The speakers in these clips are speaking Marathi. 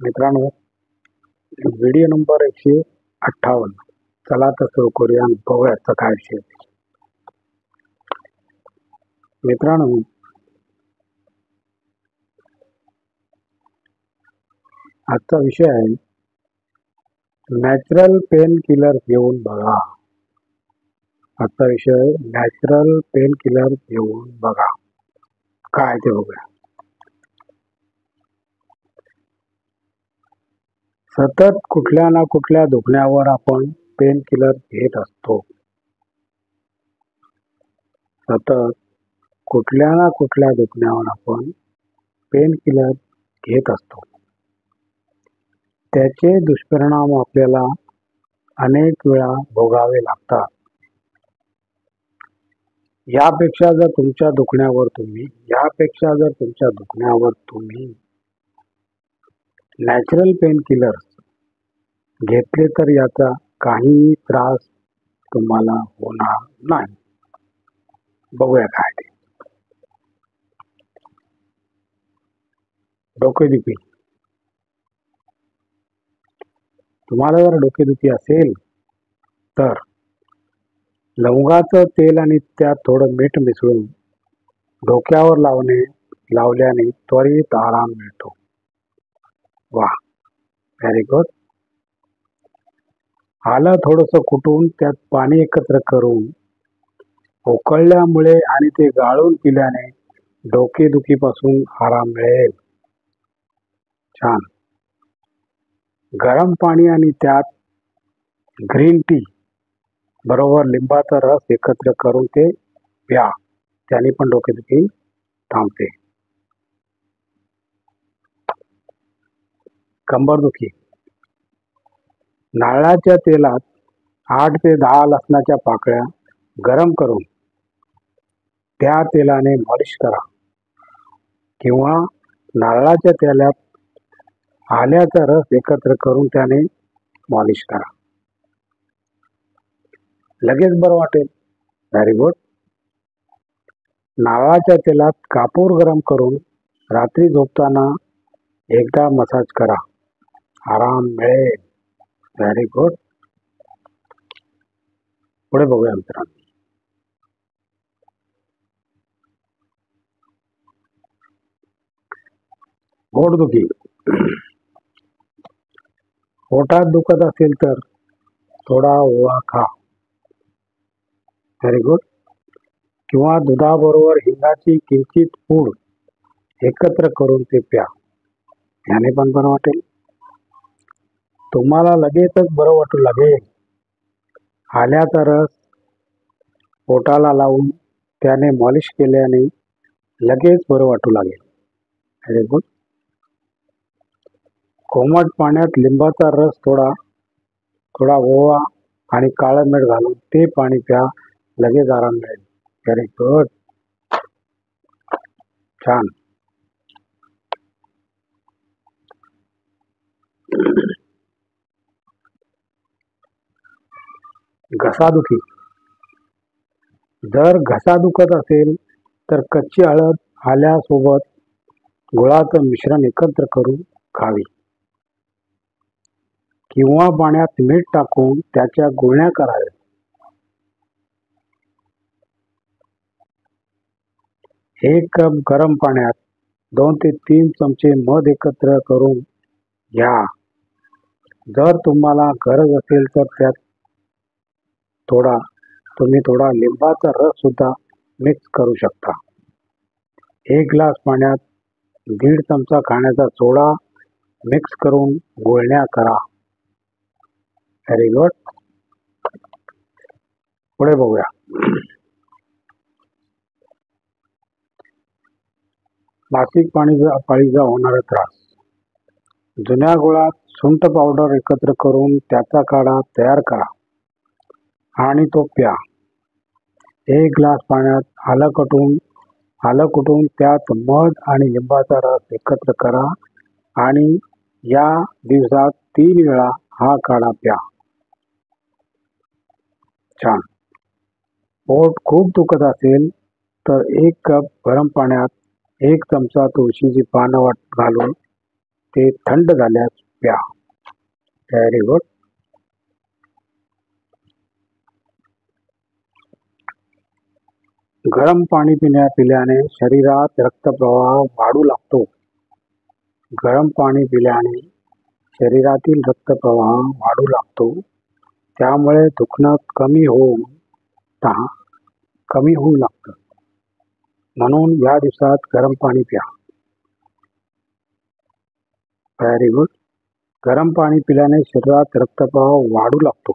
मित्रांनो, व्हिडिओ नंबर 158. चला तर सुरू करूया आणि बघूया आजचा काय विषय. मित्रांनो, आजचा विषय आहे नॅचरल पेन किलर घेऊन बघा. आजचा विषय नॅचरल पेन किलर घेऊन बघा. काय ते बघूया. सतत कुठल्या ना कुठल्या दुखण्यावर आपण पेन किलर घेत असतो. सतत कुठल्या ना कुठल्या दुखण्यावर आपण पेन किलर घेत असतो. त्याचे दुष्परिणाम आपल्याला अनेक वेळा भोगावे लागतात. यापेक्षा जर तुमच्या दुखण्यावर तुम्ही नॅचरल पेन किलर्स घेतले तर याचा काहीही त्रास तुम्हाला होणार नाही. बघूया काय ते. डोकेदुखी. तुम्हाला जर डोकेदुखी असेल तर लवंगाचं तेल आणि त्यात थोडं मीठ मिसळून डोक्यावर लावल्याने त्वरित आराम मिळतो. वाह, व्हेरी गुड. आलं थोडंसं कुटून त्यात पाणी एकत्र करून उकळल्यामुळे आणि ते गाळून पिल्याने डोकेदुखीपासून आराम मिळेल. छान. गरम पाणी आणि त्यात ग्रीन टी बरोबर लिंबाचा रस एकत्र करून ते प्या. त्याने पण डोकेदुखी थांबते. कंबरदुखी. नारळाच्या तेलात 8 ते 10 लसणाच्या पाकळ्या गरम करून त्या तेलाने मालिश करा किंवा नारळाच्या तेलात आल्याचा रस एकत्र करून त्याने मालिश करा. लगेच बरं वाटेल. Very good. नारळाच्या तेलात कापूर गरम करून रात्री झोपताना एकदा मसाज करा. आराम मिळेल. Very good. पुढे बघूया मित्रांनो. पोटदुखी. पोटात दुखत असेल तर थोडा ओवा खा. Very good. किंवा दुधाबरोबर हिंगाची किंचित पूड एकत्र करून ते प्या. याने पण बरं वाटेल. तुम्हाला लगेचच बरं वाटू लागेल. आल्याचा रस पोटाला लावून त्याने मॉलिश केल्याने लगेच बरं वाटू लागेल. Very good. कोमट पाण्यात लिंबाचा रस थोडा ओवा आणि काळं मीठ घालून ते पाणी प्या. लगेच आराम मिळेल. Very good. छान. घसादुखी. जर घसा दुखत असेल तर कच्ची हळद आल्यासोबत गुळाचं मिश्रण एकत्र करून खावी किंवा पाण्यात मीठ टाकून त्याच्या गुळण्या कराव्या. 1 कप गरम पाण्यात 2 ते 3 चमचे मध एकत्र करून घ्या. जर तुम्हाला गरज असेल तर त्यात तुम्ही थोडा लिंबाचा रस सुद्धा मिक्स करू शकता. 1 ग्लास पाण्यात 1.5 चमचा खाण्याचा सोडा मिक्स करून गुळण्या करा. Very good. पुढे बघूया. मासिक पाळीचा होणारा त्रास. जुन्या गुळात सुंठ पावडर एकत्र करून त्याचा काढा तयार करा आणि तो प्या. 1 ग्लास पाण्यात आलं कुटून त्यात मध आणि लिंबाचा रस एकत्र करा आणि या दिवसात 3 वेळा हा काढा प्या. छान. पोट खूप दुखत असेल तर 1 कप गरम पाण्यात 1 चमचा तुळशीची पानं घालून ते थंड झाल्यास प्या. Very good. गरम पाणी पिल्याने शरीरात रक्तप्रवाह वाढू लागतो. गरम पाणी पिल्याने शरीरातील रक्तप्रवाह वाढू लागतो. त्यामुळे दुखणं कमी होऊ लागतं. म्हणून या दिवसात गरम पाणी प्या. Very good. गरम पाणी पिल्याने शरीरात रक्तप्रवाह वाढू लागतो.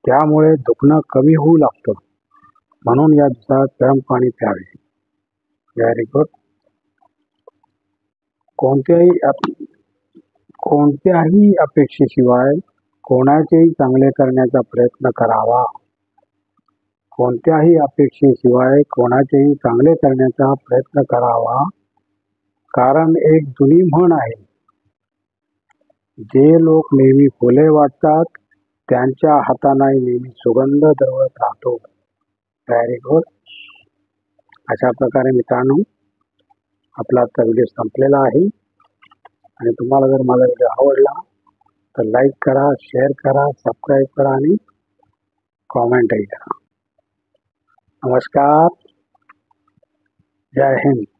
त्यामुळे दुखणं कमी होऊ लागतं. म्हणून या दिवसात गरम पाणी प्यावे. Very good. कोणत्याही अपेक्षेशिवाय कोणाचेही चांगले करण्याचा प्रयत्न करावा. कोणत्याही अपेक्षेशिवाय कोणाचेही चांगले करण्याचा प्रयत्न करावा. कारण एक जुनी म्हण आहे, जे लोक नेहमी फुले वाटतात त्यांच्या हातांना नेहमी सुगंध दरवळत राहतो. Very good. अशा प्रकारे मित्रांनो, आपला आजचा व्हिडिओ संपलेला आहे. आणि तुम्हाला जर माझा व्हिडिओ आवडला तर लाईक करा, शेअर करा, सबस्क्राईब करा आणि कॉमेंटही करा. नमस्कार. जय हिंद.